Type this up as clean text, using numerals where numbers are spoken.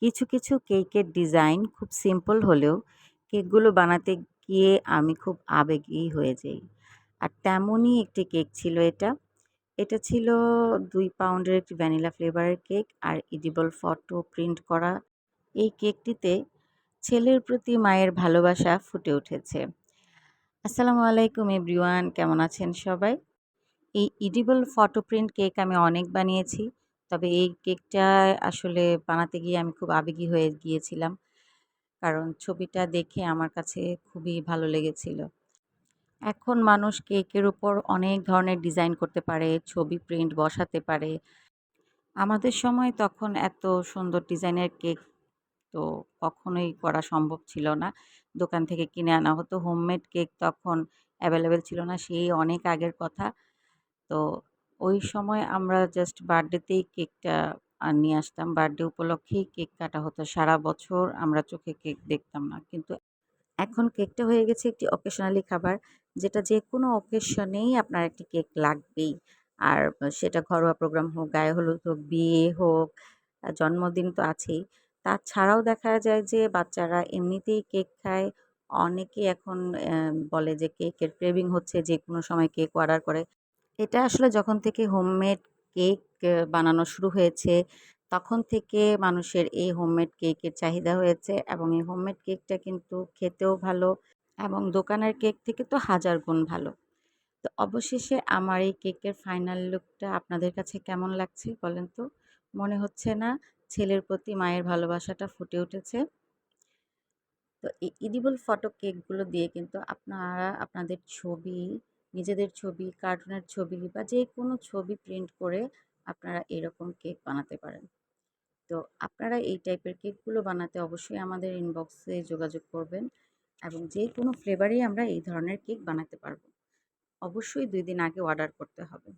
কিছু, কিছু কেকের ডিজাইন খুব সিম্পল হলেও কেকগুলো বানাতে গিয়ে আমি খুব আবেগী হয়ে যাই। আর তেমনই একটি কেক ছিল এটা। এটা ছিল ২ পাউন্ডের একটি ভ্যানিলা ফ্লেভারের কেক আর এডিবল ফটো প্রিন্ট করা। এই কেকটিতে ছেলের প্রতি মায়ের ভালোবাসা ফুটে উঠেছে। আসসালামু আলাইকুম এভরিওয়ান, কেমন আছেন সবাই? এই এডিবল ফটো প্রিন্ট কেক আমি অনেক বানিয়েছি। তবে এই কেকটা আসলে বানাতে গিয়ে আমি খুব আবেগী হয়ে গিয়েছিলাম। কারণ ছবিটা দেখে আমার কাছে খুবই ভালো লেগেছিল। এখন মানুষ কেকের উপর অনেক ধরনের ডিজাইন করতে পারে, ছবি প্রিন্ট বসাতে পারে। আমাদের সময় তখন এত সুন্দর ডিজাইনের কেক তো কখনোই করা সম্ভব ছিল না। দোকান থেকে কিনে আনা হতো। হোমমেড কেক তখন অ্যাভেলেবেল ছিল না, সেই অনেক আগের কথা। তো ওই সময় আমরা জাস্ট বার্থডেতেই কেকটা নিয়ে আসতাম। বার্থডে উপলক্ষেই কেক কাটা হতো। সারা বছর আমরা চোখে কেক দেখতাম না। কিন্তু এখন কেকটা হয়ে গেছে একটি অকেশনালি খাবার, যেটা যেকোনো অকেশনেই আপনার একটি কেক লাগবেই। আর সেটা ঘরোয়া প্রোগ্রাম হোক, গায়ে হলুদ হোক, বিয়ে হোক, জন্মদিন তো আছেই। তাছাড়াও দেখা যায় যে বাচ্চারা এমনিতেই কেক খায়। অনেকেই এখন বলে যে কেকের ক্রেভিং হচ্ছে, যেকোনো সময় কেক অর্ডার করে। এটা আসলে যখন থেকে হোমমেড কেক বানানো শুরু হয়েছে, তখন থেকে মানুষের এই হোমমেড কেকের চাহিদা হয়েছে এবং এই হোমমেড কেকটা কিন্তু খেতেও ভালো এবং দোকানের কেক থেকে তো হাজার গুণ ভালো। তো অবশেষে আমার এই কেকের ফাইনাল লুকটা আপনাদের কাছে কেমন লাগছে বলেন তো? মনে হচ্ছে না ছেলের প্রতি মায়ের ভালোবাসাটা ফুটে উঠেছে? তো এই এডিবল ফটো কেকগুলো দিয়ে কিন্তু আপনারা আপনাদের ছবি, নিজেদের ছবি, কার্টুনের ছবি বা যেকোনো ছবি প্রিন্ট করে আপনারা এরকম কেক বানাতে পারেন। তো আপনারা এই টাইপের কেকগুলো বানাতে অবশ্যই আমাদের ইনবক্সে যোগাযোগ করবেন এবং যেকোনো ফ্লেভারেই আমরা এই ধরনের কেক বানাতে পারবো। অবশ্যই ২ দিন আগে অর্ডার করতে হবে।